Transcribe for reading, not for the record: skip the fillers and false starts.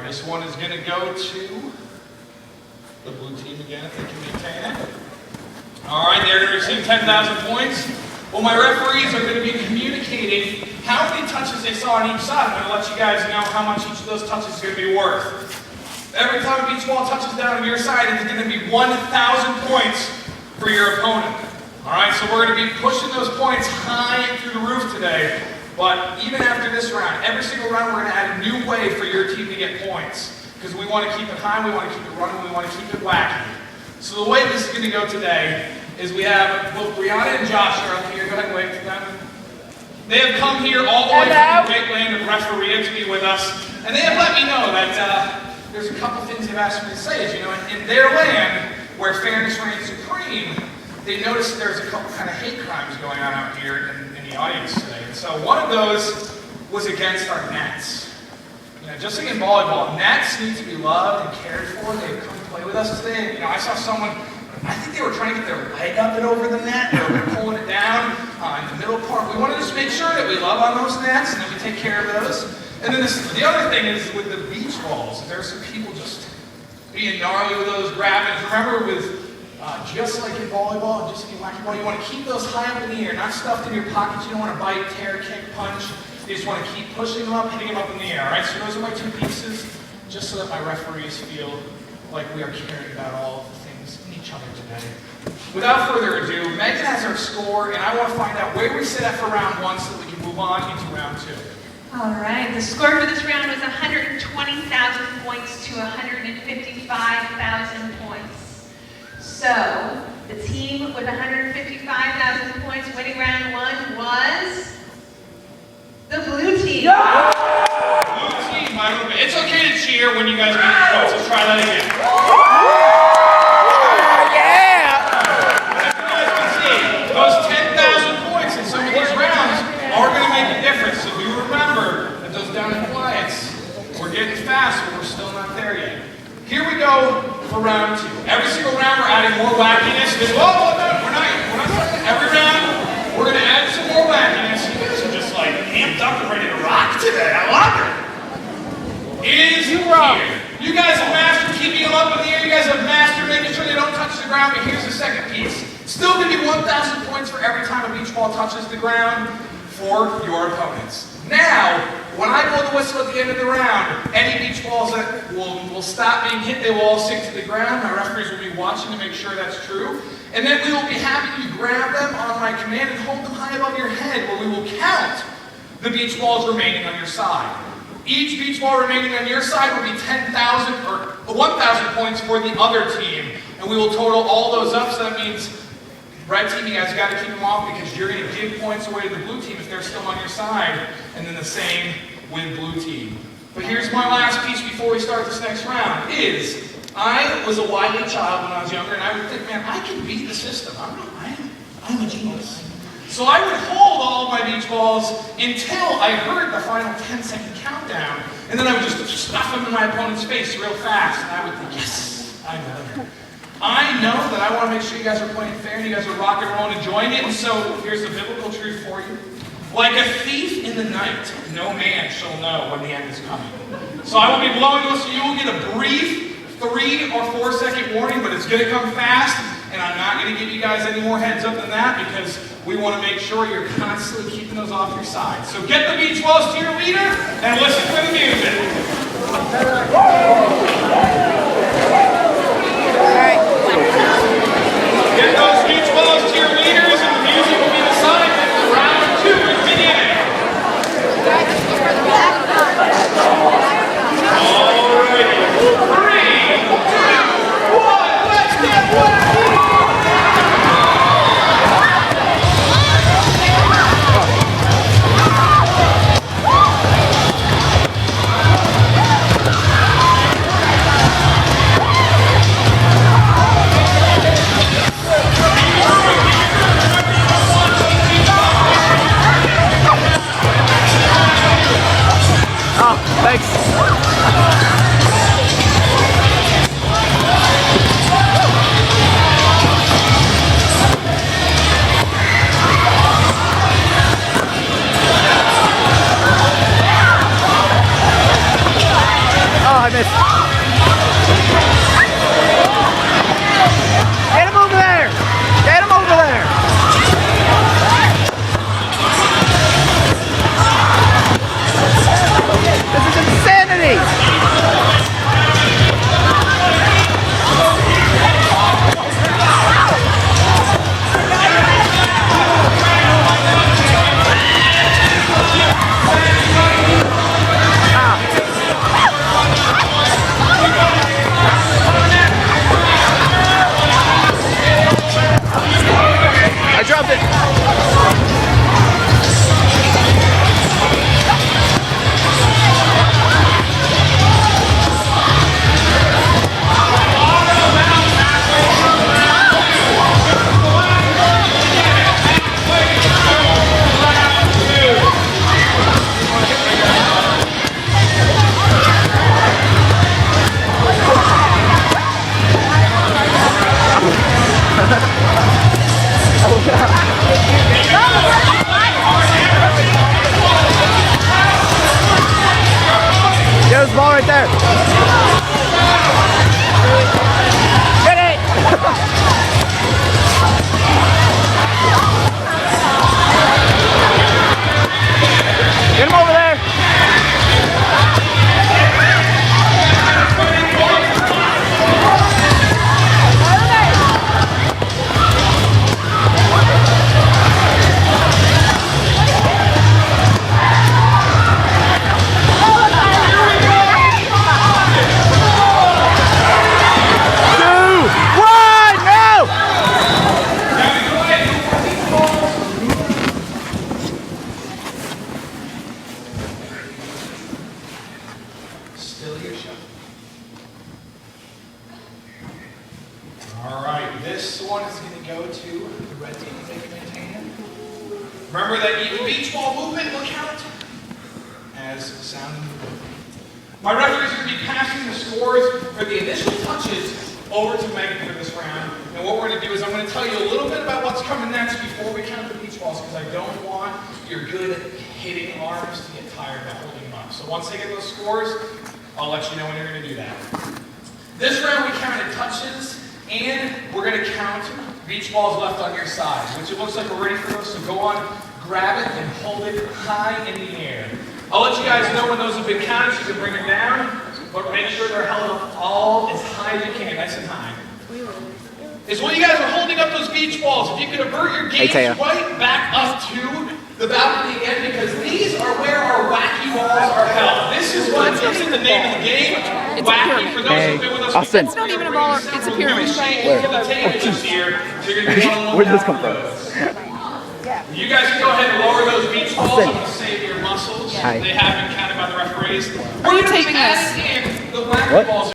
This one is going to go to the blue team again if they can maintain it. All right, they're going to receive 10,000 points. Well, my referees are going to be communicating how many touches they saw on each side. I'm going to let you guys know how much each of those touches is going to be worth. Every time a beach ball touches down on your side, it's going to be 1,000 points for your opponent. All right, so we're going to be pushing those points high through the roof today. But even after this round, every single round we're going to add a new way for your team to get points. Because we want to keep it high, we want to keep it running, we want to keep it wacky. So the way this is going to go today is we have both Brianna and Josh are up here. Go ahead and wave to them. They have come here all the way from the great land of Referee to be with us. And they have let me know that there's a couple things they've asked me to say. As you know, in their land, where fairness reigns supreme, they noticed there's a couple kind of hate crimes going on out here in the audience today. And so one of those was against our nets. You know, just like in volleyball, nets need to be loved and cared for. They've come to play with us today. You know, I saw someone, I think they were trying to get their leg up and over the net. They were pulling it down in the middle part. We want to just make sure that we love on those nets and that we take care of those. And then the other thing is with the beach balls, there's some people just being gnarly with those grabbing. Remember with just like in volleyball, just like in wacky ball, you want to keep those high up in the air, not stuffed in your pockets. You don't want to bite, tear, kick, punch. You just want to keep pushing them up, hitting them up in the air. All right, so those are my two pieces, just so that my referees feel like we are caring about all of the things in each other today. Without further ado, Megan has our score, and I want to find out where we sit at for round one so that we can move on into round two. All right, the score for this round was 120,000 points to 155,000 points. So, the team with 155,000 points winning round one was the blue team. Yeah! Blue team, it's okay to cheer when you guys get the points. Let's try that again. Yeah! As you guys can see, those 10,000 points in some of these rounds are going to make a difference. So do remember that those down and quiets, we're getting fast, but we're still not there yet. Here we go for round two. Every single round we're adding more wackiness. Whoa, no, we're not starting. Every round we're going to add some more wackiness. You guys are just like amped up and ready to rock today. I love it. It is here. You guys have mastered keeping them up in the air. You guys have mastered making sure they don't touch the ground. But here's the second piece. Still going to be 1,000 points for every time a beach ball touches the ground for your opponents. Now, when I blow the whistle at the end of the round, any beach balls that will stop being hit, they will all sink to the ground. My referees will be watching to make sure that's true. And then we will be having you grab them on my command and hold them high above your head, where we will count the beach balls remaining on your side. Each beach ball remaining on your side will be 10,000 or 1,000 points for the other team. And we will total all those up, so that means red team, you guys got to keep them off because you're going to give points away to the blue team if they're still on your side, and then the same with blue team. But here's my last piece before we start this next round, is I was a wily child when I was younger, and I would think, man, I can beat the system. I'm a genius. So I would hold all of my beach balls until I heard the final 10-second countdown, and then I would just stuff them in my opponent's face real fast, and I would think, yes, I'm better. I know that I want to make sure you guys are playing fair and you guys are rock and rolling and enjoying it. And so here's the biblical truth for you. Like a thief in the night, no man shall know when the end is coming. So I will be blowing this, so you will get a brief 3 or 4 second warning, but it's going to come fast. And I'm not going to give you guys any more heads up than that because we want to make sure you're constantly keeping those off your side. So get the beach balls to your leader and listen for the music. Get those beach balls to your leaders, and the music will be the sign that round two is beginning. Alrighty. 3, 2, 1, let's get wacky! an even beach ball movement, we'll count as sound. My referees are going to be passing the scores for the initial touches over to Megan for this round. And what we're going to do is I'm going to tell you a little bit about what's coming next before we count the beach balls, because I don't want your good hitting arms to get tired by holding them up. So once they get those scores, I'll let you know when you're going to do that. This round we counted touches, and we're going to count beach balls left on your side, which it looks like we're ready for those. So go on, grab it, and hold it high in the air. I'll let you guys know when those have been counted so you can bring them down, but make sure they're held up all as high as you can, nice and high. Is when you guys are holding up those beach balls, if you could avert your gaze right back up to the balcony again, because these are where our wacky balls are held. This is what is in the name of the game. It's Wacky, for those who've been with us before. It's not even a ball, it's a pyramid. Where did this come from? You guys can go ahead and lower those beach balls. I'm going to save your muscles. They have been counted by the referees. Are you taping this? The wacky balls.